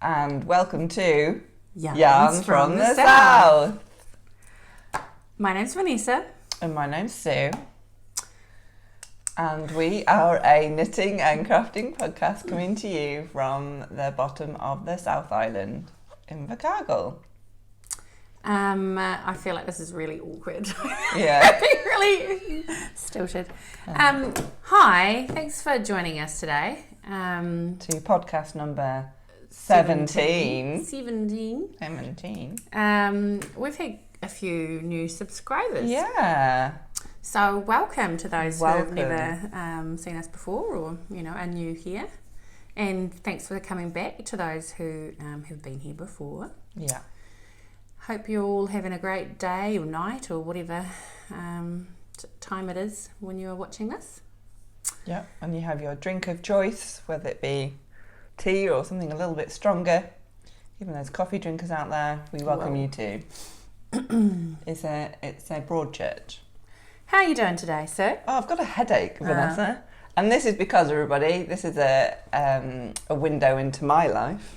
and welcome to Yarns from the South. My name's Vanessa. And my name's Sue. And we are a knitting and crafting podcast coming to you from the bottom of the South Island in Invercargill. I feel like this is really awkward. Yeah. Really stilted. Hi, thanks for joining us today. To podcast number 17. 17. We've had a few new subscribers. Yeah. So welcome to those who have never seen us before or, are new here. And thanks for coming back to those who have been here before. Yeah. Hope you're all having a great day or night or whatever time it is when you are watching this. Yeah, and you have your drink of choice, whether it be tea or something a little bit stronger. Even those coffee drinkers out there, we welcome you too. It's a Broadchurch. How are you doing today, sir? Oh, I've got a headache, Vanessa. And this is because, everybody, this is a window into my life.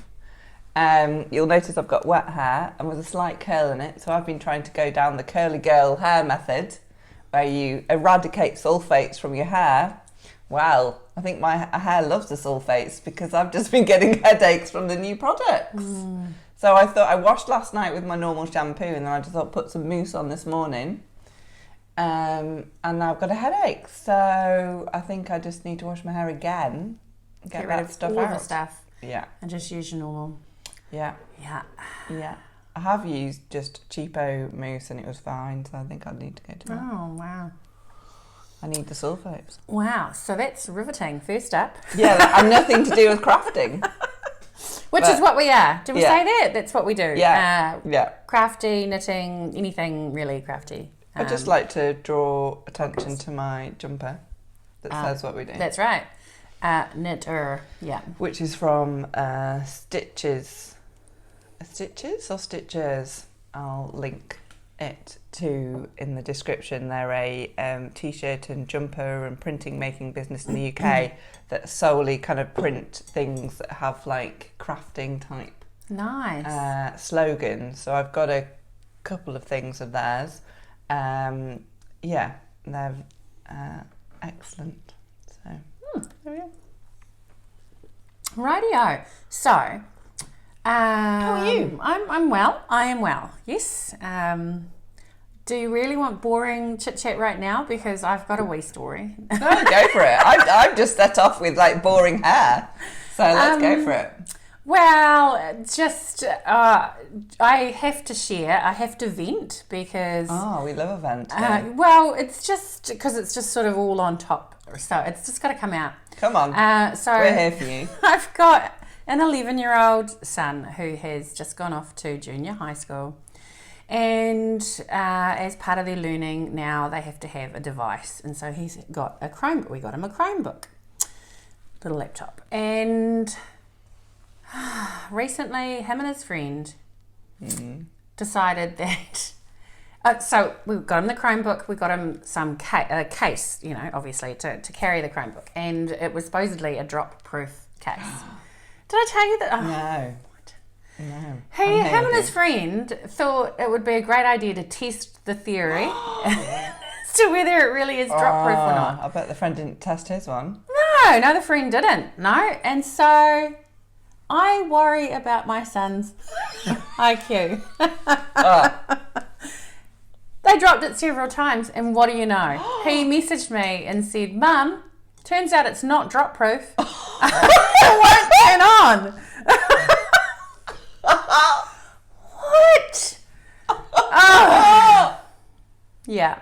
You'll notice I've got wet hair and with a slight curl in it, so I've been trying to go down the curly girl hair method, where you eradicate sulfates from your hair. Well, I think my hair loves the sulfates because I've just been getting headaches from the new products. So I thought I washed last night with my normal shampoo, and then I just thought put some mousse on this morning. And now I've got a headache, so I think I just need to wash my hair again, get rid of stuff all out. the stuff. Yeah. And just use your normal. Yeah. Yeah. I have used just cheapo mousse and it was fine, so I think I need to go to that. Oh, wow. I need the sulfates. Crafting. So that's riveting. First up. Yeah, and nothing to do with crafting. Which is what we are. Did we say that? That's what we do. Yeah. Crafty, knitting, anything really crafty. I'd just like to draw attention to my jumper that says what we do. That's right. Knitter, yeah. Which is from Stitches. Stitches or Stitchers? I'll link it to in the description. They're a t-shirt and jumper and printing making business in the UK that solely kind of print things that have like crafting type slogans. So I've got a couple of things of theirs. They're excellent. So there we go. Rightio. So, how are you? I'm well. I am well. Yes. Do you really want boring chit chat right now? Because I've got a wee story. No, go for it. I've just set off with like boring hair, so let's go for it. Well, just I have to share. I have to vent because. Oh, we love a vent. Well, it's just because it's just sort of all on top, so it's just got to come out. Come on. So we're here for you. I've got an 11-year-old son who has just gone off to junior high school. And as part of their learning now, they have to have a device. And so he's got a Chromebook. We got him a Chromebook, little laptop. And recently, him and his friend decided that... so we got him the Chromebook. We got him some case, obviously, to carry the Chromebook. And it was supposedly a drop-proof case. Did I tell you that? Oh, No. No. Him and his friend thought it would be a great idea to test the theory as to whether it really is drop-proof or not. I bet the friend didn't test his one. No, the friend didn't. No, and so I worry about my son's IQ. They dropped it several times, and what do you know? He messaged me and said, "Mum, turns out it's not drop-proof. It won't turn on." What? Oh. Yeah.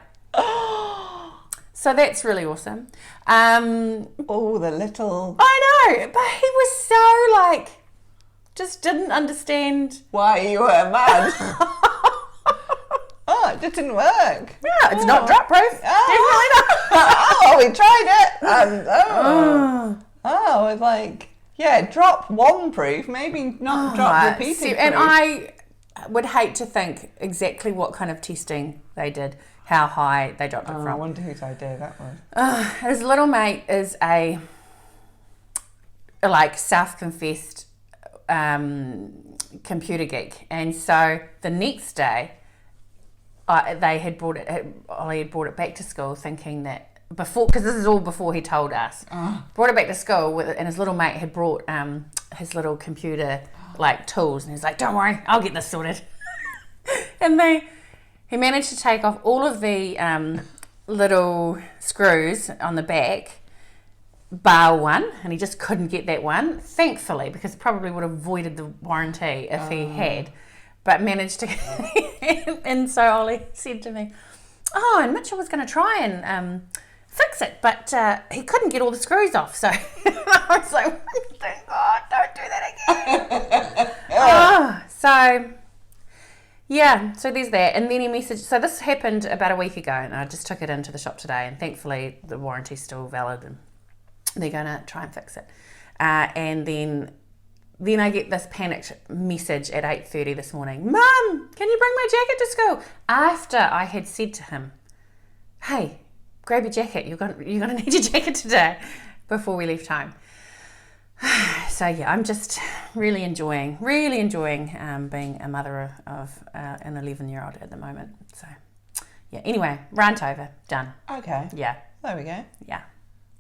So that's really awesome. The little... I know, but he was so just didn't understand why you were mad. It didn't work. Yeah, it's not drop proof. Definitely not. We tried it. And it's like, drop one proof, maybe not drop repeating proof. And I would hate to think exactly what kind of testing they did, how high they dropped it from. I wonder whose idea that was. His little mate is a self-confessed computer geek, and so the next day, Ollie had brought it back to school, thinking that because this is all before he told us. Brought it back to school and his little mate had brought his little computer tools, and he's like, "Don't worry, I'll get this sorted." And he managed to take off all of the little screws on the back, bar one, and he just couldn't get that one, thankfully, because it probably would have voided the warranty if he had, but managed to. And so Ollie said to me, and Mitchell was going to try and fix it, but he couldn't get all the screws off, so I was like, thank God, don't do that again. So there's that. And then he messaged, so this happened about a week ago, and I just took it into the shop today, and thankfully the warranty's still valid, and they're going to try and fix it. And then I get this panicked message at 8:30 this morning. "Mum, can you bring my jacket to school?" After I had said to him, "Hey, grab your jacket. You're gonna need your jacket today," before we left home. So yeah, I'm just really enjoying being a mother of an 11-year-old at the moment. So yeah. Anyway, rant over. Done. Okay. Yeah. There we go. Yeah.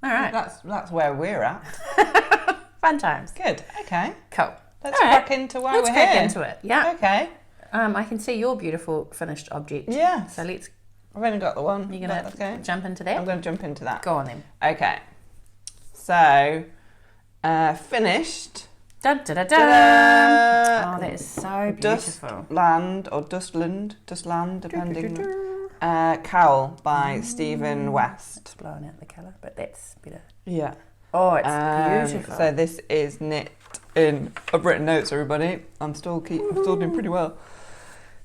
All right. That's where we're at. Fun times. Good. Okay. Cool. Let's crack into why we're here. Let's crack into it. Yeah. Okay. I can see your beautiful finished object. Yeah. So let's. I've only got the one. You're gonna jump into that? I'm going to jump into that. Go on then. Okay. So, finished. Dun, da, da, da. Oh, that is so beautiful. Dustland, depending. Cowl by Stephen West. It's blowing out the colour, but that's better. Yeah. Oh, it's beautiful. So this is knit in. I've written notes, everybody. I'm still doing pretty well.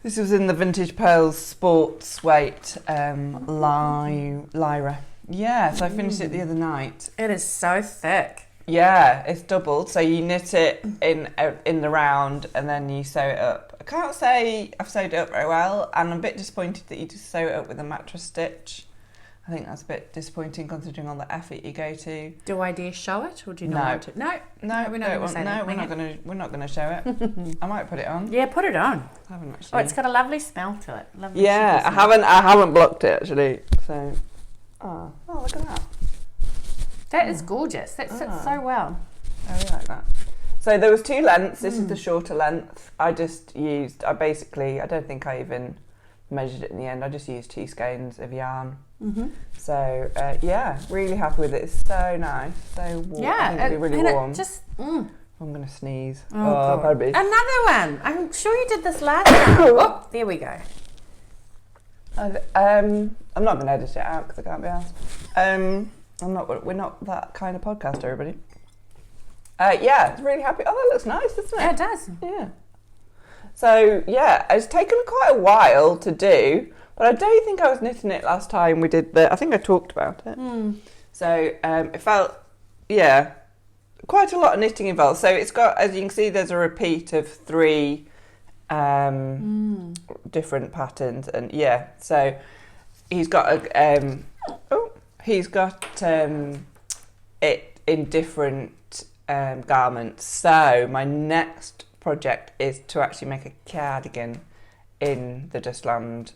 This was in the Vintage Pearls Sports Weight Lyra. Yeah, so I finished it the other night. It is so thick. Yeah, it's doubled. So you knit it in the round and then you sew it up. I can't say I've sewed it up very well, and I'm a bit disappointed that you just sew it up with a mattress stitch. I think that's a bit disappointing considering all the effort you go to. Do I dare show it, or do you not want to? No, we're not going to say that. We're not going to show it. I might put it on. Yeah, put it on. I haven't actually. Oh, it's got a lovely smell to it. Lovely. Yeah, I haven't blocked it actually. So, oh, look at that. That is gorgeous. That sits so well. I really like that. So there was two lengths. This is the shorter length. I don't think I even measured it in the end. I just used 2 skeins of yarn. Mm-hmm. So yeah, really happy with it. It's so nice, so warm. Yeah, it'll be really warm. I'm gonna sneeze. Oh, pardon me. Another one. I'm sure you did this last time. Oh, there we go. I'm not gonna edit it out because I can't be asked. We're not that kind of podcast, everybody. Yeah, it's really happy. Oh, that looks nice, doesn't it? Yeah, it does. Yeah. So yeah, it's taken quite a while to do. But I don't think I was knitting it last time we did I think I talked about it. So it felt, quite a lot of knitting involved. So it's got, as you can see, there's a repeat of 3 different patterns. And yeah, so he's got it in different garments. So my next project is to actually make a cardigan in the Dustland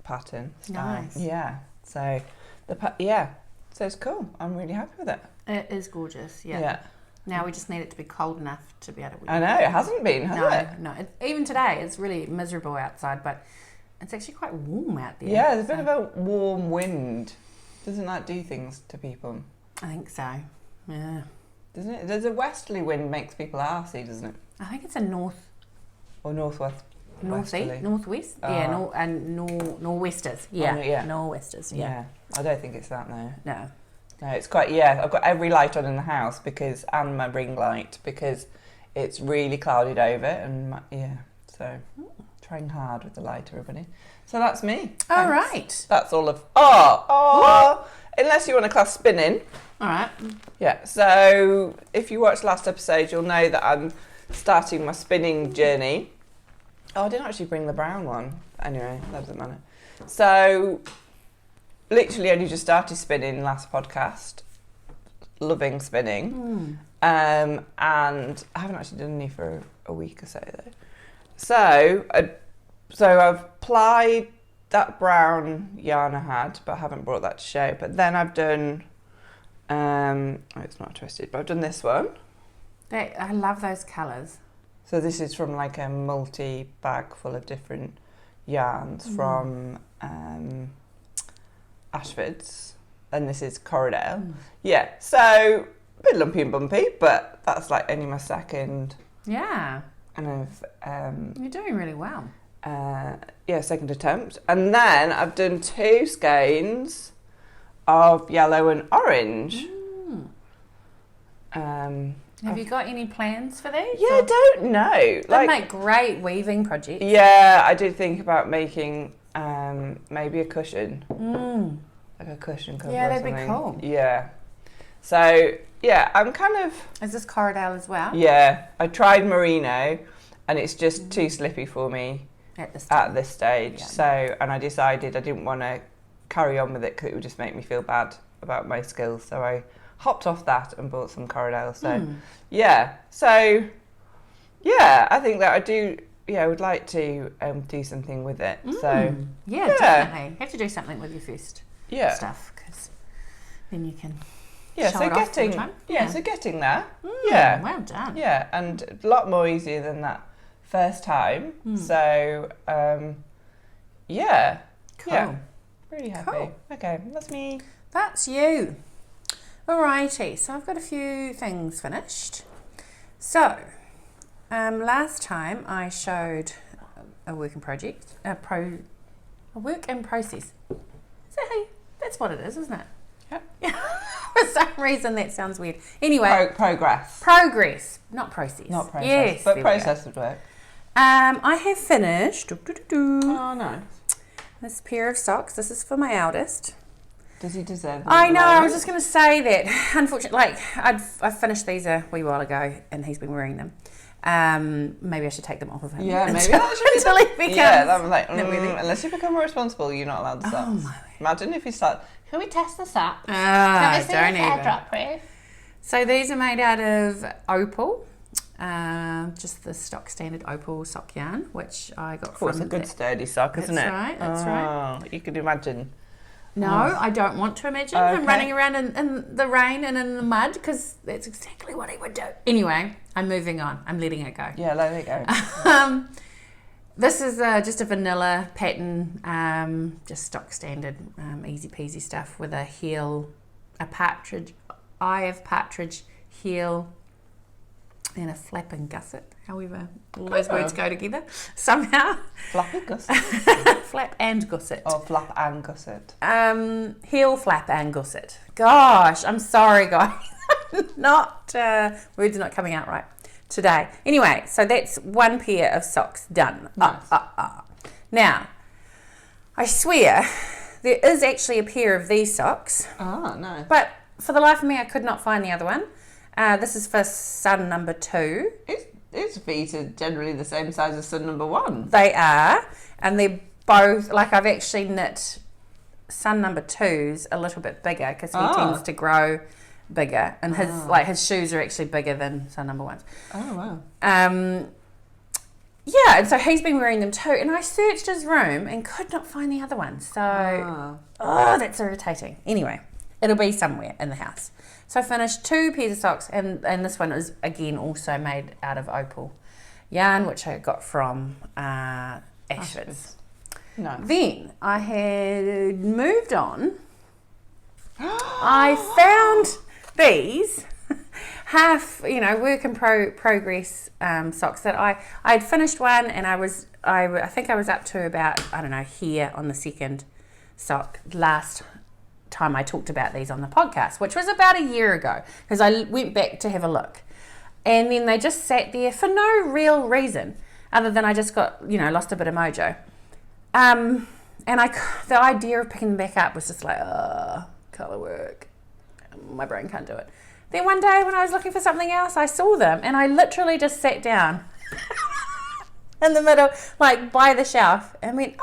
pattern style. Nice. Yeah. So so it's cool. I'm really happy with it. It is gorgeous. Yeah. Now we just need it to be cold enough to be able to wear. I know, it hasn't been, has it? No. Even today, it's really miserable outside, but it's actually quite warm out there. Yeah, there's a bit of a warm wind. Doesn't that do things to people? I think so. Yeah. Doesn't it? There's a westerly wind makes people arsey, doesn't it? I think it's a north or northwest. Northwest, and nor'westers. Yeah, nor'westers. Yeah, I don't think it's that now. No, it's quite. Yeah, I've got every light on in the house and my ring light because it's really clouded over and so trying hard with the light, everybody. So that's me. All right, that's all of. Unless you want to class spinning. All right. Yeah. So if you watched last episode, you'll know that I'm starting my spinning journey. Oh, I didn't actually bring the brown one. Anyway, that doesn't matter. So, literally only just started spinning last podcast. loving spinning. And I haven't actually done any for a week or so though. So I've plied that brown yarn I had, but I haven't brought that to show. But then I've done, it's not twisted, but I've done this one. I love those colours. So this is from like a multi-bag full of different yarns from Ashfords, and this is Corridale. Yeah, so a bit lumpy and bumpy, but that's like only my second. Yeah. And You're doing really well. Second attempt. And then I've done 2 skeins of yellow and orange. Have you got any plans for these? Yeah, I don't know. They make great weaving projects. Yeah, I did think about making maybe a cushion. Like a cushion cover. Yeah, or that'd be something. cool. Yeah. So, yeah, I'm kind of... Is this Corridale as well? Yeah, I tried merino and it's just too slippy for me At this stage. Yeah. So, and I decided I didn't want to carry on with it because it would just make me feel bad about my skills. So I hopped off that and bought some Corridale. So, yeah. So, yeah, I think that I would like to do something with it. So, yeah, definitely. You have to do something with your first yeah. stuff because then you can... Yeah, so getting there. Yeah. Well done. Yeah, and a lot more easier than that first time. So, yeah. Cool. Yeah, really happy. Cool. Okay, that's me. That's you. Alrighty, so I've got a few things finished. So, last time I showed a work in project, a work in process. That's what it is, isn't it? Yep. For some reason that sounds weird. Anyway. Progress. Progress, not process. Not process, yes, but process would work. I have finished Oh, nice. this pair of socks. This is for my eldest. Does he deserve them? I know, I was just going to say that. Unfortunately, I finished these a wee while ago and he's been wearing them. Maybe I should take them off of him. Yeah, maybe that should be until he becomes... Yeah, that was like, unless you become more responsible, you're not allowed the socks. Oh, my. Imagine if you start, can we test the socks? Can we see if they're drop proof? So these are made out of Opal, just the stock standard Opal Sock Yarn, which I got from... It's a good sturdy sock, isn't it? That's right. You could imagine. No, I don't want to imagine him running around in the rain and in the mud because that's exactly what he would do. Anyway, I'm moving on. I'm letting it go. Yeah, let it go. This is just a vanilla pattern, just stock standard, easy peasy stuff with a heel, eye of partridge heel, and a flap and gusset. However, all those words go together somehow. Flap and gusset. Flap and gusset. Oh, flap and gusset. Heel, flap and gusset. Gosh, I'm sorry, guys. Words are not coming out right today. Anyway, so that's one pair of socks done. Nice. Now, I swear there is actually a pair of these socks. Oh, nice. But for the life of me, I could not find the other one. This is for son number 2. His feet are generally the same size as son number 1. They are, and they're both, like I've actually knit son number 2's a little bit bigger because he tends to grow bigger, and his shoes are actually bigger than son number 1's. Oh, wow. Yeah, and so he's been wearing them too, and I searched his room and could not find the other one. So, that's irritating. Anyway, it'll be somewhere in the house. So I finished 2 pairs of socks, and this one is again also made out of Opal yarn, which I got from Ashfords. Nice. Then I had moved on. I found these half, work in progress socks that I had finished one, and I think I was up to about, here on the second sock last time I talked about these on the podcast, which was about a year ago, because I went back to have a look, and then they just sat there for no real reason other than I just got lost a bit of mojo, and the idea of picking them back up was just like, colour work, my brain can't do it. Then one day when I was looking for something else, I saw them, and I literally just sat down in the middle, like by the shelf, and went,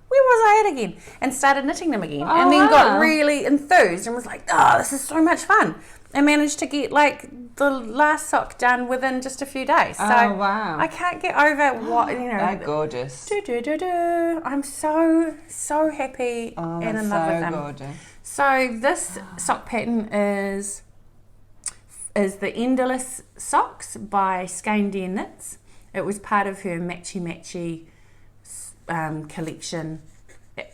where was I at again? And started knitting them again. And then got really enthused and was like, this is so much fun. and managed to get like the last sock done within just a few days. So wow. I can't get over what, They're gorgeous. I'm so happy and in love with them. Gorgeous. So this sock pattern is the Endelaus Socks by Skeindeer Knits. It was part of her Matchy collection,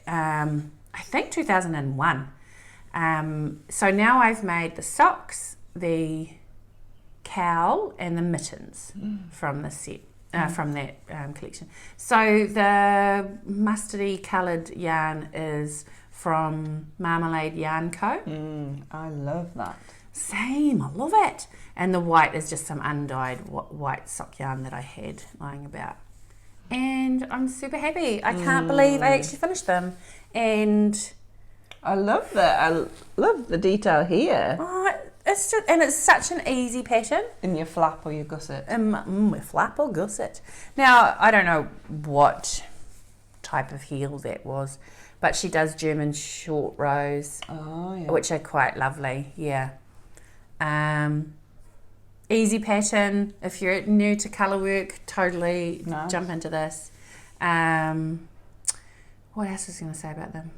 I think 2001. So now I've made the socks, the cowl and the mittens from the set, from that collection. So the mustardy coloured yarn is from Marmalade Yarn Co. I love that. Same, I love it. And the white is just some undyed white sock yarn that I had lying about. And I'm super happy. I can't believe I actually finished them. And I love that. I love the detail here. oh, it's such an easy pattern. In your flap or your gusset. With flap or gusset. Now, I don't know what type of heel that was, but she does German short rows, which are quite lovely, yeah. Easy pattern. If you're new to colour work, totally jump into this. What else was I going to say about them?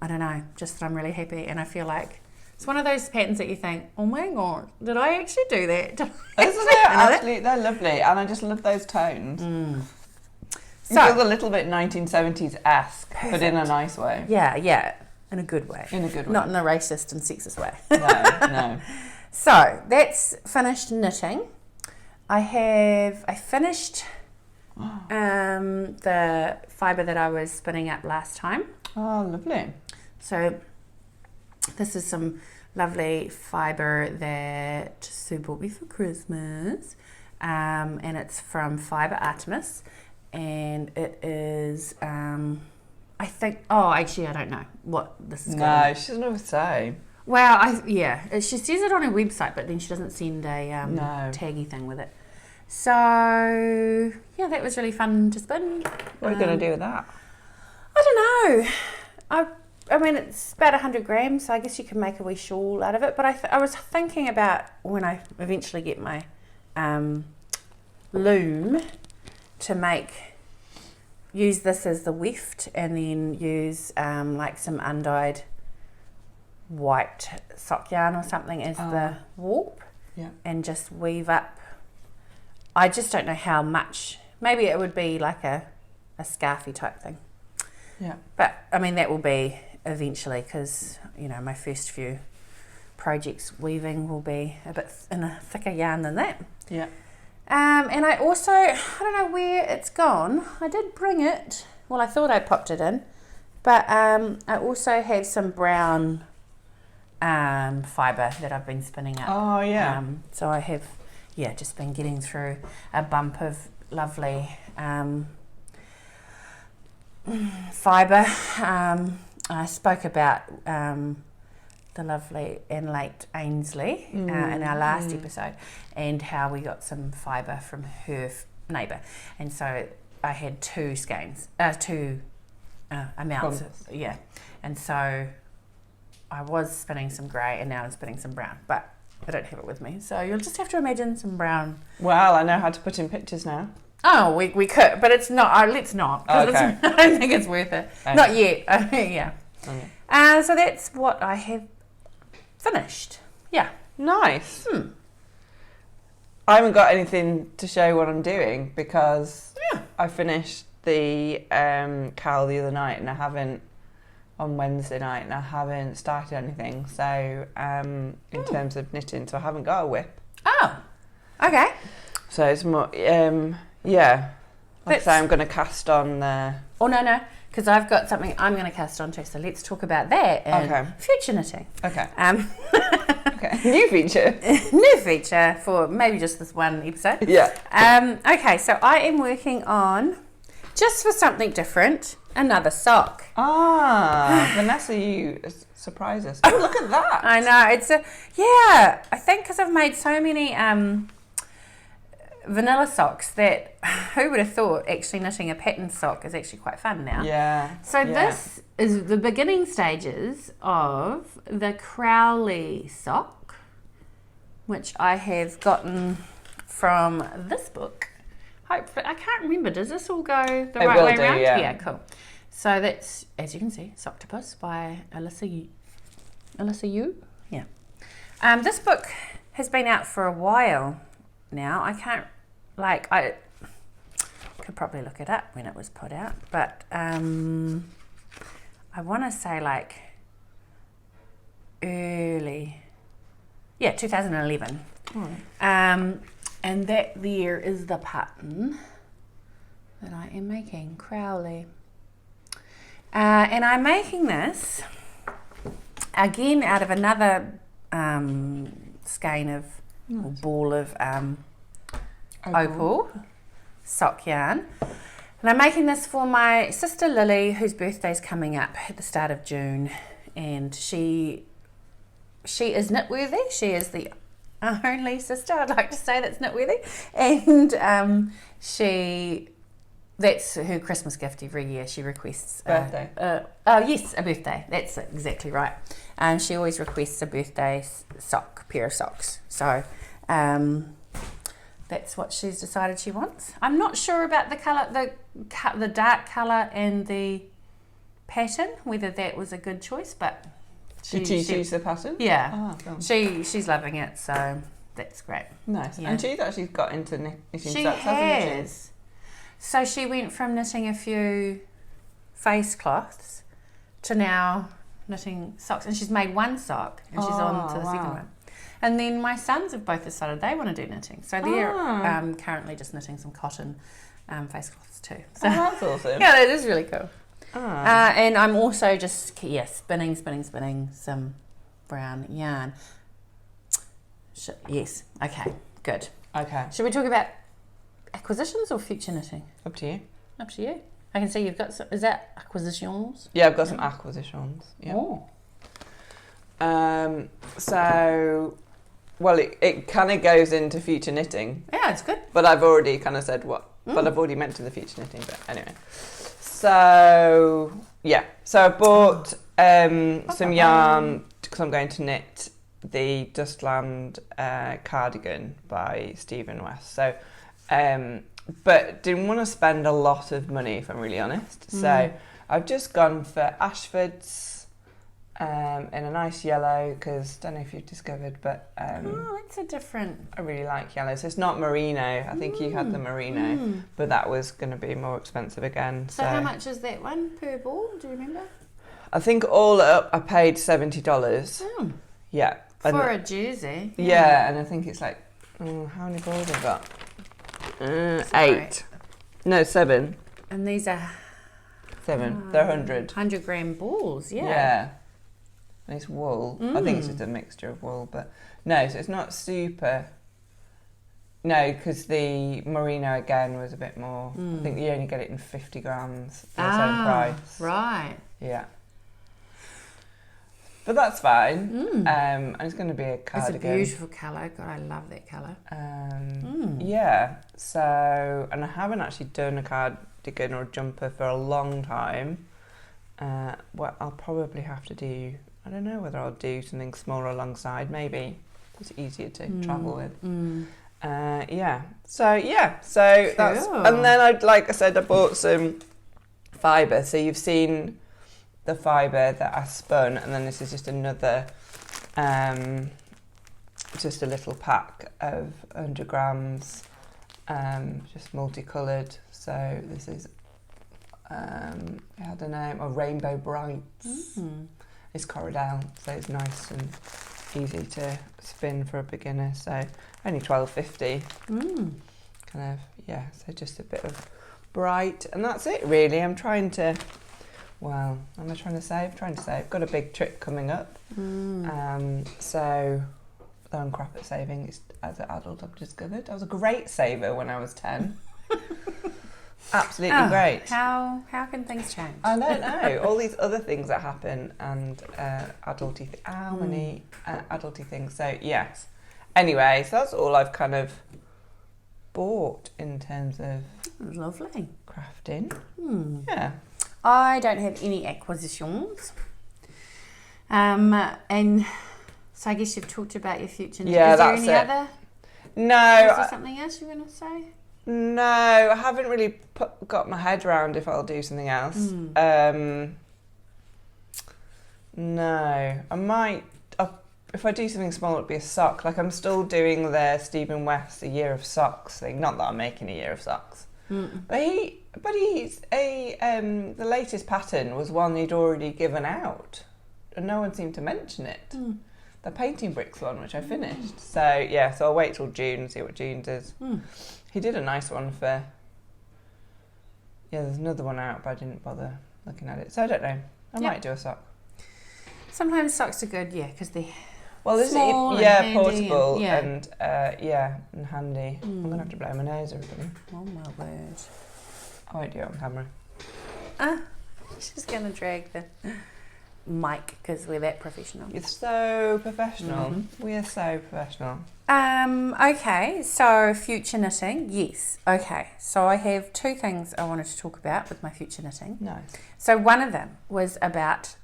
I don't know, just that I'm really happy, and I feel like it's one of those patterns that you think, oh my god, did I actually do that? Isn't it? Actually, they're lovely, and I just love those tones. So, you feel a little bit 1970s-esque, but in a nice way. Yeah, in a good way. In a good way. Not in a racist and sexist way. No. So, that's finished knitting. I finished the fibre that I was spinning up last time. Oh, lovely. So this is some lovely fibre that Sue bought me for Christmas, and it's from Fibre Artemis, and it is I think actually I don't know what this is No, she doesn't always say. Well, she says it on her website, but then she doesn't send a taggy thing with it. So yeah, that was really fun to spin. What are you going to do with that? I don't know. I mean, it's about 100 grams, so I guess you can make a wee shawl out of it. But I was thinking about when I eventually get my loom to use this as the weft, and then use like some undyed white sock yarn or something as the warp, and just weave up. I just don't know how much. Maybe it would be like a scarfy type thing. Yeah. But I mean, that will be eventually, because my first few projects weaving will be a bit in a thicker yarn than that. Yeah. And I also, I don't know where it's gone. I did bring it. Well, I thought I popped it in, but I also have some brown fibre that I've been spinning up. Oh yeah. So I have, just been getting through a bump of lovely fibre. I spoke about the lovely and late Ainsley in our last episode, and how we got some fibre from her neighbour, and so I had two skeins, two amounts, and so I was spinning some grey, and now I'm spinning some brown, but I don't have it with me, so you'll just have to imagine some brown. Well, I know how to put in pictures now. Oh, we could, but it's not. Let's not. Okay. I don't think it's worth it. Okay. Not yet. Yeah. Okay. So that's what I have finished. Yeah. Nice. I haven't got anything to show what I'm doing, because I finished the cowl the other night, and I haven't on Wednesday night, and I haven't started anything. So in terms of knitting, so I haven't got a whip. Oh. Okay. So it's more. Like I say, I'm going to cast on there. Oh, no, because I've got something I'm going to cast on too, so let's talk about that in future knitting. Okay. Okay. New feature. New feature for maybe just this one episode. Yeah. Okay, so I am working on, just for something different, another sock. Vanessa, you surprise us. Oh, look at that. I know. I think because I've made so many vanilla socks that who would have thought actually knitting a pattern sock is actually quite fun now. Yeah. So this is the beginning stages of the Crowley sock. which I have gotten from this book. Hopefully, I can't remember. Does this all go the right way around? Yeah, cool. So that's, as you can see, Socktopus by Alyssa Yu. Yeah. This book has been out for a while now. I could probably look it up when it was put out, but I want to say like early, 2011. And that there is the pattern that I am making, Crowley. And I'm making this again out of another skein of, or ball of Opal Sock Yarn. And I'm making this for my sister Lily, whose birthday's coming up at the start of June. And she is knitworthy. She is the only sister, I'd like to say, that's knitworthy. And that's her Christmas gift every year. She requests birthday. Yes, a birthday. That's exactly right. She always requests a birthday pair of socks. So that's what she's decided she wants. I'm not sure about the colour, the dark colour and the pattern, whether that was a good choice, but Did she choose the pattern? Yeah. Oh, cool. She's loving it, so that's great. Nice. Yeah. And she's actually got into knitting She socks, hasn't has. So she went from knitting a few face cloths to now knitting socks, and she's made one sock and she's on to the second one. And then my sons have both decided they want to do knitting, so they're currently just knitting some cotton face cloths too. So, that's awesome. Yeah, that is really cool. And I'm also just spinning some brown yarn. Yes. Okay. Good. Okay. Should we talk about acquisitions or future knitting? Up to you. Up to you. I can see you've got some. Is that acquisitions? Yeah, I've got some acquisitions. Yeah. Oh. So, well, it kind of goes into future knitting. Yeah, it's good. But I've already kind of said what. But I've already mentioned the future knitting. But anyway. So yeah. So I bought some yarn because I'm going to knit the Dustland cardigan by Stephen West. So, but didn't want to spend a lot of money, if I'm really honest. So I've just gone for Ashfords in a nice yellow, because don't know if you've discovered, but it's a different. I really like yellow. So it's not merino. I think you had the merino, but that was going to be more expensive again. So how much is that one per ball? Do you remember? I think all up I paid $70. Yeah. For a jersey. Yeah, and I think it's like how many balls have I got? 8. No, 7. And these are 7. They're 100. 100 gram balls. Yeah. Yeah. And it's wool. I think it's just a mixture of wool, but no, so it's not super. No, because the merino again was a bit more. I think you only get it in 50 grams for the same price. Right. Yeah. But that's fine. And it's going to be a cardigan. It's a beautiful colour. God, I love that colour. Yeah. So, and I haven't actually done a cardigan or a jumper for a long time. What I'll probably have to do, I don't know whether I'll do something smaller alongside. Maybe it's easier to travel with. Yeah. So cool. That's, and then like I said, I bought some fibre. So you've seen the fibre that I spun, and then this is just another, just a little pack of 100 grams, just multicoloured. So this is, I don't know, a Rainbow Brights. It's Corridel, so it's nice and easy to spin for a beginner. So only $12.50. Kind of, yeah. So just a bit of bright, and that's it really. I'm trying to. Well, am I trying to save? Got a big trip coming up. So, though I'm crap at saving, as an adult I've discovered. I was a great saver when I was 10. Absolutely great. How can things change? I don't know. All these other things that happen, and adulty things. So, yes. Anyway, so that's all I've kind of bought in terms of lovely crafting. Yeah. I don't have any acquisitions. And So I guess you've talked about your future. Yeah, Is there that's any it. other? No. Is there something else you want to say? No, I haven't really got my head around if I'll do something else. No, I might. If I do something small, it'd be a sock. Like I'm still doing the Stephen West A Year of Socks thing. Not that I'm making a year of socks, but he's the latest pattern was one he'd already given out, and no one seemed to mention it. The painting bricks one, which I finished. So yeah, so I'll wait till June and see what June does. He did a nice one for. Yeah, there's another one out, but I didn't bother looking at it. So I don't know. I might do a sock. Sometimes socks are good, yeah, because they're small, and handy portable and and handy. I'm gonna have to blow my nose, everybody. Oh my word! I won't do it on camera. She's gonna drag the mic because we're that professional. You're so professional. We are so professional. Okay, so future knitting, yes. Okay, so I have two things I wanted to talk about with my future knitting. Nice. So one of them was about,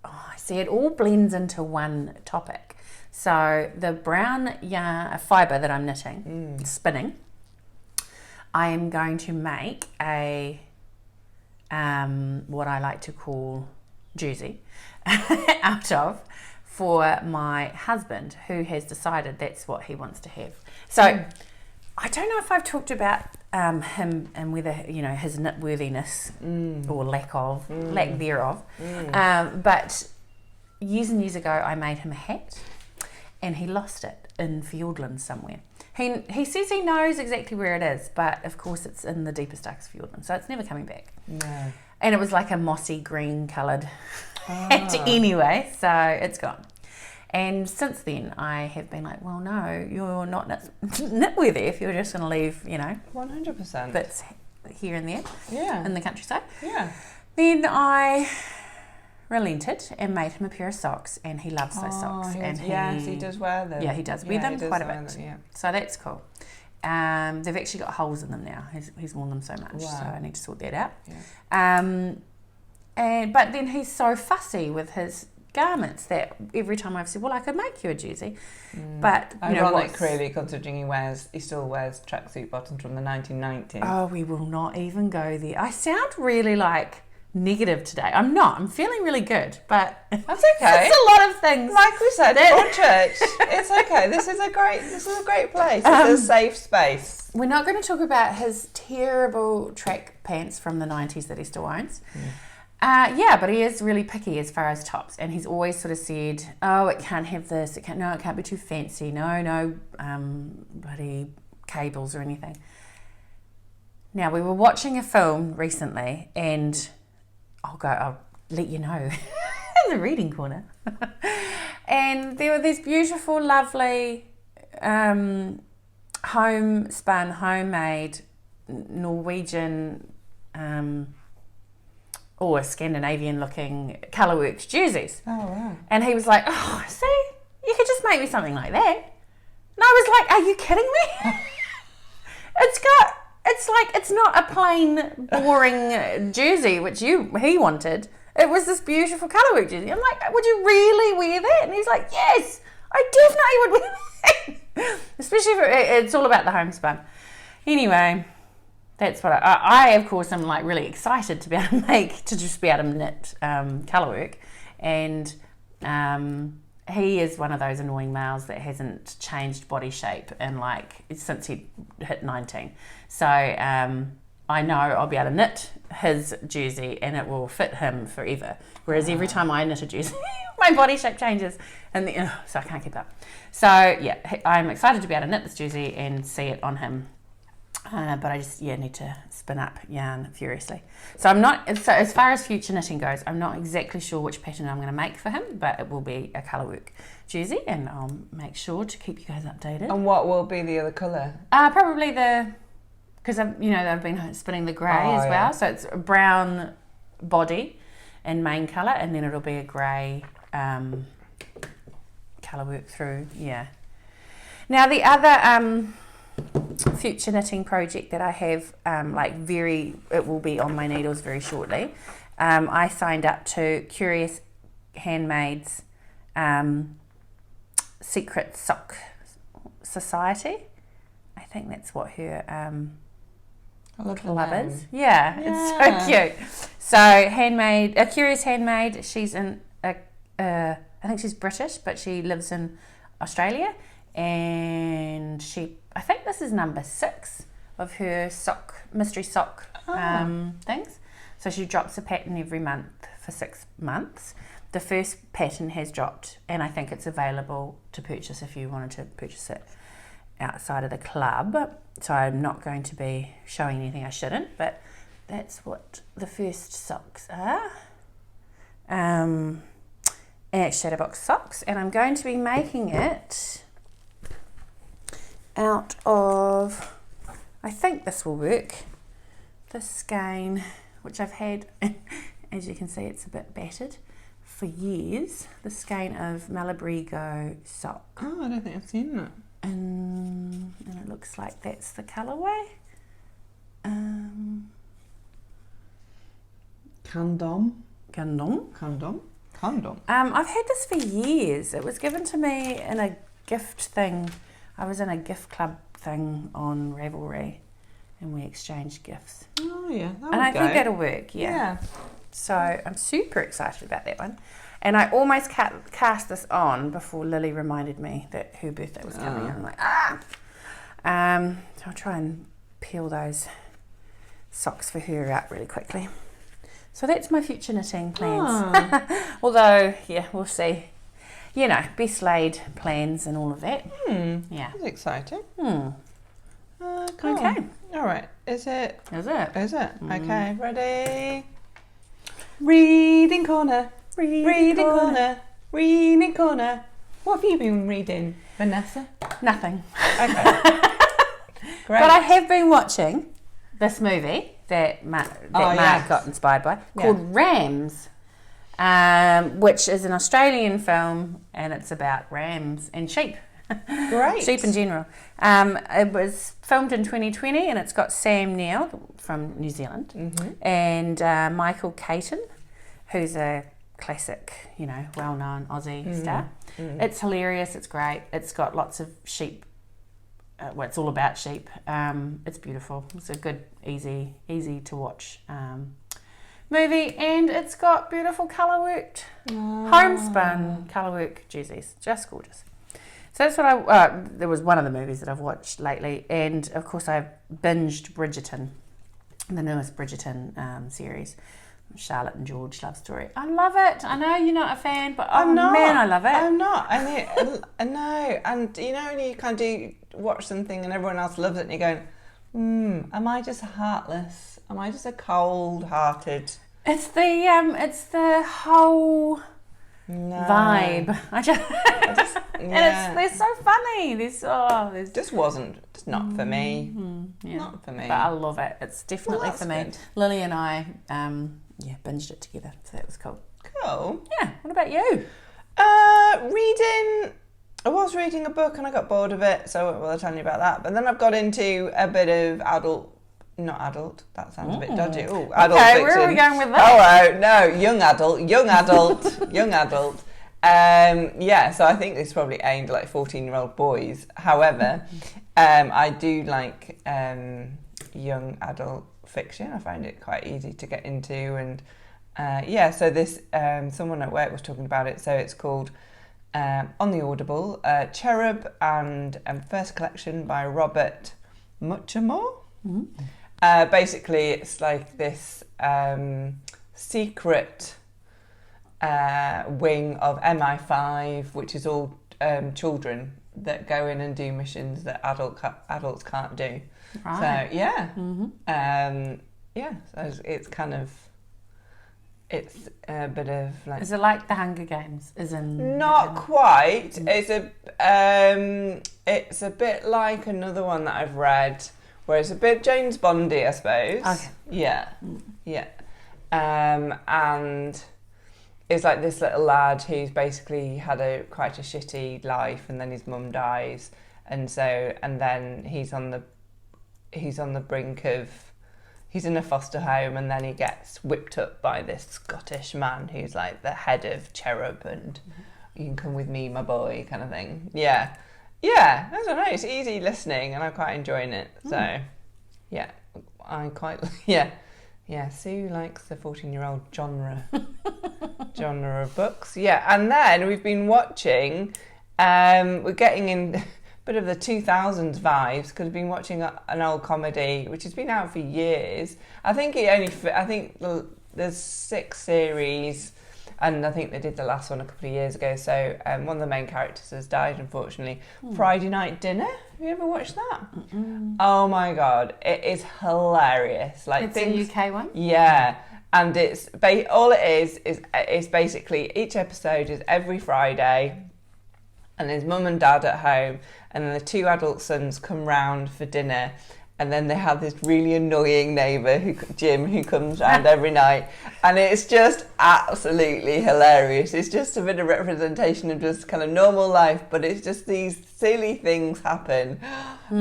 I see it all blends into one topic. So the brown yarn fibre that I'm knitting, spinning, I am going to make a, what I like to call jersey out of for my husband, who has decided that's what he wants to have. So I don't know if I've talked about him and whether, his knitworthiness or lack thereof. But years and years ago, I made him a hat and he lost it in Fiordland somewhere. He says he knows exactly where it is, but of course it's in the deepest, darkest Fiordland, so it's never coming back. No. And it was like a mossy green coloured hat anyway, so it's gone. And since then, I have been like, well, no, you're not knitworthy if you're just going to leave, 100% bits here and there in the countryside. Yeah. Then I relented and made him a pair of socks, and he loves those socks. He does wear them. Yeah, he does wear them quite a bit. Them, yeah. So that's cool. They've actually got holes in them now. He's worn them so much, so I need to sort that out. Yeah. But then he's so fussy with his garments that every time I've said, well, I could make you a jersey, but ironic, really, considering he still wears tracksuit bottoms from the 1990s. Oh, we will not even go there. I sound really negative today. I'm not. I'm feeling really good, but that's okay. It's a lot of things. Like we said, for church, it's okay. This is a great place. It's a safe space. We're not going to talk about his terrible track pants from the 90s that he still owns. But he is really picky as far as tops, and he's always sort of said, oh, it can't have this, it can't be too fancy, no bloody cables or anything. Now, we were watching a film recently, and I'll let you know in the reading corner. And there were these beautiful, lovely, homespun, homemade Norwegian or Scandinavian looking colourworks jerseys. Oh, wow. And he was like, oh, see, you could just make me something like that. And I was like, are you kidding me? It's not a plain, boring jersey, which he wanted. It was this beautiful colourwork jersey. I'm like, would you really wear that? And he's like, yes, I definitely would wear that. Especially if it's all about the homespun. Anyway, that's what I of course, am really excited to be able to just be able to knit colourwork. And he is one of those annoying males that hasn't changed body shape since he hit 19. So I know I'll be able to knit his jersey and it will fit him forever. Whereas every time I knit a jersey, my body shape changes, and so I can't keep up. So yeah, I'm excited to be able to knit this jersey and see it on him. But I just need to spin up yarn furiously. So so as far as future knitting goes, I'm not exactly sure which pattern I'm going to make for him, but it will be a colourwork jersey, and I'll make sure to keep you guys updated. And what will be the other colour? Probably because I've been spinning the grey as well. So it's a brown body and main colour, and then it'll be a grey colourwork through. Yeah. Now the other future knitting project that I have, it will be on my needles very shortly. I signed up to Curious Handmaids Secret Sock Society. I think that's what her club is. Yeah, it's so cute. So Curious Handmade. She's I think she's British, but she lives in Australia, and I think this is number 6 of her mystery sock things. So she drops a pattern every month for 6 months. The first pattern has dropped, and I think it's available to purchase if you wanted to purchase it outside of the club. So I'm not going to be showing anything I shouldn't, but that's what the first socks are. And it's Shadowbox socks, and I'm going to be making it out of, I think this will work, the skein, which I've had, as you can see it's a bit battered, for years. The skein of Marmalade Yarn Co Sock. Oh, I don't think I've seen that. And it looks like that's the colourway. Condom. I've had this for years. It was given to me in a gift thing. I was in a gift club thing on Ravelry, and we exchanged gifts. Oh yeah, and I think that'll work. Yeah. So I'm super excited about that one. And I almost cast this on before Lily reminded me that her birthday was coming. And I'm like, so I'll try and peel those socks for her out really quickly. So that's my future knitting plans. Although, yeah, we'll see. You know, best laid plans and all of that. Yeah. That's exciting. Cool. Okay. All right. Is it? Okay, ready? Reading corner. Reading corner. What have you been reading, Vanessa? Nothing. Okay. Great. But I have been watching this movie that Mark got inspired by, called Rams, which is an Australian film, and it's about rams and sheep. Great. Sheep in general. It was filmed in 2020, and it's got Sam Neill from New Zealand and Michael Caton, who's a classic, well-known Aussie star. It's hilarious. It's great. It's got lots of sheep. It's all about sheep. It's beautiful. It's a good, easy to watch movie, and it's got beautiful colour worked, homespun colour work jerseys. Just gorgeous. So that's what there was one of the movies that I've watched lately, and of course I've binged Bridgerton, the newest Bridgerton series. Charlotte and George love story. I love it. I know you're not a fan, but man, I love it. I'm not. I know. And when you kind of watch something and everyone else loves it, and you're going, am I just heartless? Am I just a cold-hearted? It's the whole vibe. And they're so funny. Just not for me. Not for me. But I love it. It's definitely for me. Good. Lily and I, binged it together, so that was cool. Cool. Yeah. What about you? Reading. I was reading a book and I got bored of it, so I won't bother telling you about that. But then I've got into a bit of not adult. That sounds a bit dodgy. Oh, adult fiction. Where are we going with that? Oh no, young adult. So I think this is probably aimed at like 14-year-old boys. However, I do like young adult fiction. I find it quite easy to get into, and so this someone at work was talking about it. So it's called on the Audible, Cherub and First Collection by Robert Muchamore. Basically, it's like this secret wing of MI5, which is all children that go in and do missions that adults can't do. Right. So so it's a bit of like. Is it like the Hunger Games? Not quite. It's a bit like another one that I've read, where it's a bit James Bondy, I suppose. Okay. Yeah. And it's like this little lad who's basically had quite a shitty life, and then his mum dies, and then he's on the brink of, he's in a foster home, and then he gets whipped up by this Scottish man who's like the head of Cherub, and you can come with me, my boy, kind of thing. Yeah. Yeah, I don't know. It's easy listening, and I'm quite enjoying it. So, yeah, I quite yeah. Sue likes the 14-year-old genre of books. Yeah, and then we've been watching. We're getting in a bit of the 2000s vibes because we've been watching an old comedy which has been out for years. I think there's 6 series. And I think they did the last one a couple of years ago. So one of the main characters has died, unfortunately. Friday Night Dinner. Have you ever watched that? Oh my God, it is hilarious. Like, it's a UK one. Yeah, and it's all it is basically each episode is every Friday, and there's mum and dad at home, and then the 2 adult sons come round for dinner. And then they have this really annoying neighbour, Jim, who comes round every night. And it's just absolutely hilarious. It's just a bit of representation of just kind of normal life, but it's just these silly things happen.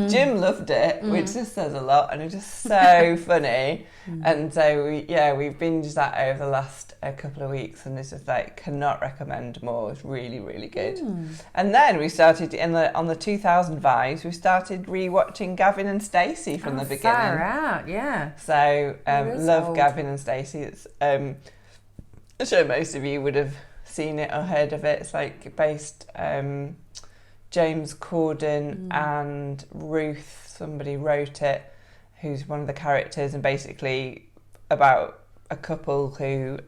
Jim loved it, which just says a lot, and it's just so funny. And so, we've binged that over the last couple of weeks, and it's just like, cannot recommend more. It's really, really good. And then we started, on the 2000 vibes, we started rewatching Gavin and Stacey from the beginning. Far out, yeah. So, love old. Gavin and Stacey. It's I'm sure most of you would have seen it or heard of it. It's like based James Corden and Ruth, somebody wrote it, who's one of the characters, and basically about a couple who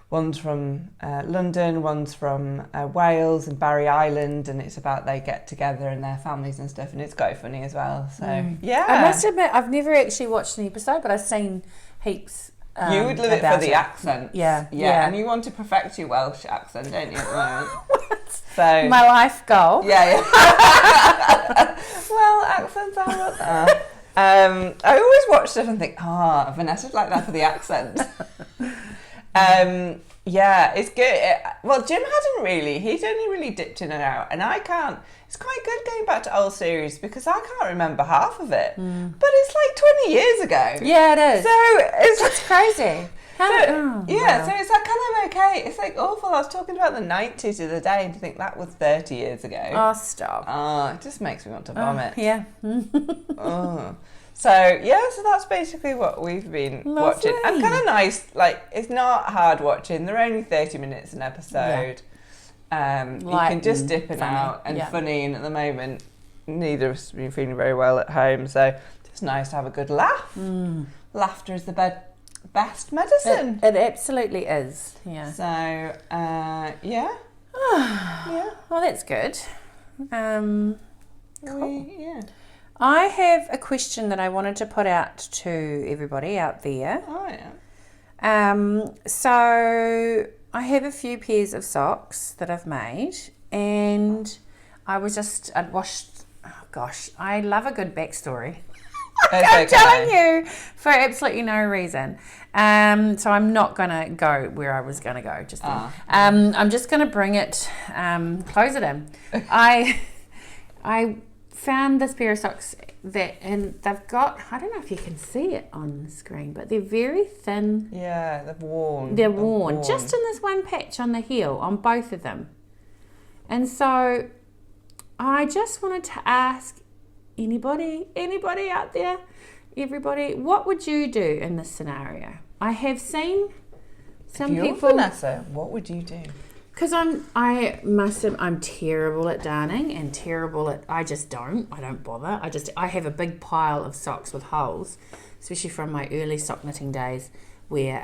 one's from London, one's from Wales and Barry Island, and it's about they get together and their families and stuff, and it's quite funny as well. So yeah, I must admit I've never actually watched an episode, but I've seen heaps. You would love it for the accent. Yeah, and you want to perfect your Welsh accent, don't you, at the moment? So my life goal. Yeah. Well, accents are what they are. I always watch stuff and think, Vanessa's like that for the accent. Yeah, it's good. Jim hadn't really. He'd only really dipped in and out, and I can't. It's quite good going back to old series because I can't remember half of it. But it's like 20 years ago. Yeah, it is. So it's crazy. So it's like kind of okay. It's like awful. I was talking about the 90s the other day, and to think that was 30 years ago. Oh, stop. It just makes me want to vomit. Yeah. So that's basically what we've been watching. And kind of nice, like, it's not hard watching. They're only 30 minutes an episode. You can just dip in out and funny, and at the moment neither of us have been feeling very well at home, so it's nice to have a good laugh. Laughter is the best medicine. It absolutely is. Yeah. So yeah. Well, that's good. Cool. Yeah. I have a question that I wanted to put out to everybody out there. Oh, yeah. So I have a few pairs of socks that I've made, and I'd washed, I love a good backstory. I'm telling you, for absolutely no reason. So I'm not going to go where I was going to go just then. I'm just going to bring it, close it in. I found this pair of socks and they've got, I don't know if you can see it on the screen, but they're very thin. Yeah, they're worn. They're worn, just in this one patch on the heel, on both of them. And so I just wanted to ask anybody out there, everybody, what would you do in this scenario? I have seen some people. Vanessa, what would you do? Because I'm terrible at darning and terrible at, I don't bother. I have a big pile of socks with holes, especially from my early sock knitting days where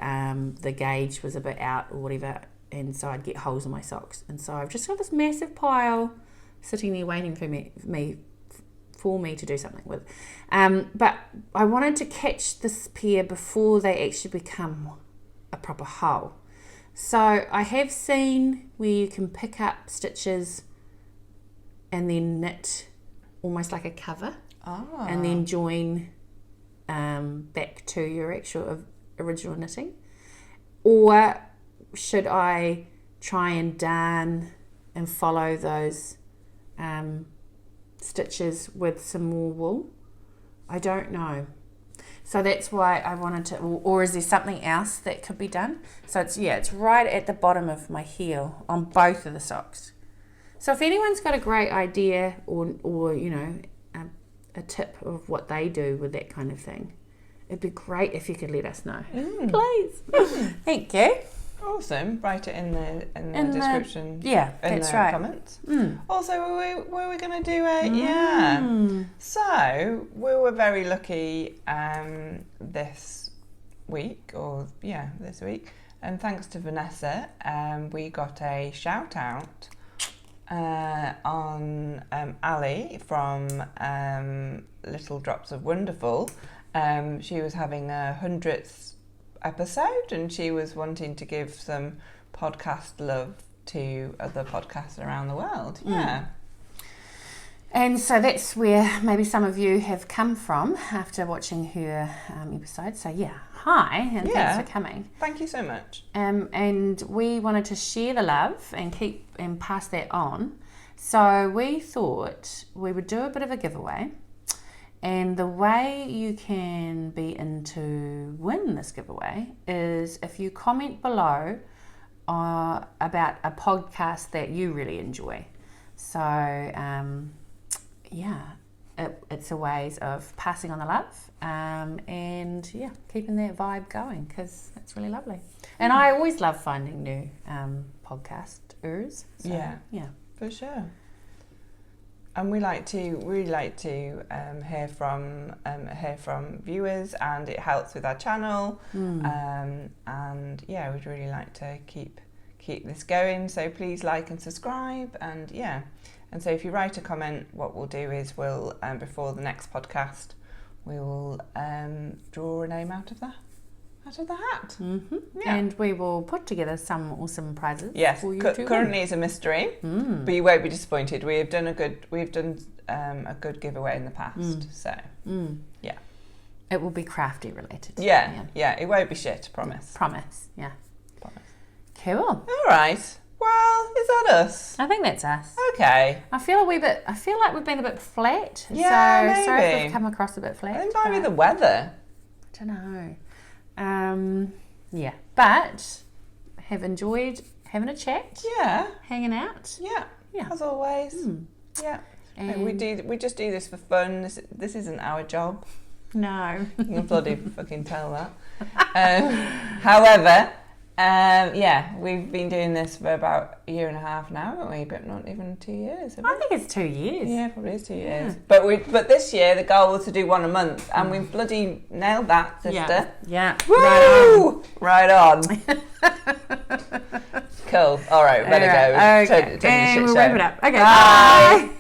the gauge was a bit out or whatever, and so I'd get holes in my socks. And so I've just got this massive pile sitting there waiting for me to do something with. But I wanted to catch this pair before they actually become a proper hole. So I have seen where you can pick up stitches and then knit almost like a cover and then join back to your actual original knitting. Or should I try and darn and follow those stitches with some more wool? I don't know. So that's why I wanted to, or is there something else that could be done? So it's right at the bottom of my heel on both of the socks. So if anyone's got a great idea or you know, a tip of what they do with that kind of thing, it'd be great if you could let us know. Please. Thank you. Awesome. Write it in the description. That's right. Comments. Also, were we going to do it? Yeah. So we were very lucky this week, and thanks to Vanessa, we got a shout out on Ali from Little Drops of Wonderful. She was having a 100th episode and she was wanting to give some podcast love to other podcasts around the world. And so that's where maybe some of you have come from after watching her episode. So hi, and thanks for coming. Thank you so much. And we wanted to share the love and pass that on. So we thought we would do a bit of a giveaway. And the way you can be in to win this giveaway is if you comment below about a podcast that you really enjoy. So, it's a ways of passing on the love and keeping that vibe going because it's really lovely. And I always love finding new podcasters. So, yeah, for sure. And we really like to hear from viewers, and it helps with our channel. And we'd really like to keep this going. So please like and subscribe, and And so if you write a comment, what we'll do is we'll before the next podcast, we will draw a name out of the hat. And we will put together some awesome prizes. Yes, for you currently it's a mystery, but you won't be disappointed. We've done a good giveaway in the past, so it will be crafty related. Yeah, it won't be shit. Promise. Promise. Cool. All right. Well, is that us? I think that's us. Okay. I feel like we've been a bit flat. Yeah, so maybe. sorry if we've come across a bit flat. I think it might be the weather. I don't know. But have enjoyed having a chat. Yeah. Hanging out. Yeah. As always. Yeah. And we just do this for fun. This isn't our job. No. You can bloody fucking tell that. However, we've been doing this for about a year and a half now, haven't we? But not even 2 years. I think it's 2 years. Yeah, probably is 2 years. But this year the goal was to do one a month, and we've bloody nailed that, sister. Yeah. Woo! Right on. Cool. All right, better go. Okay. Turn the and shit we'll show. wrap it up. Okay. Bye. Bye.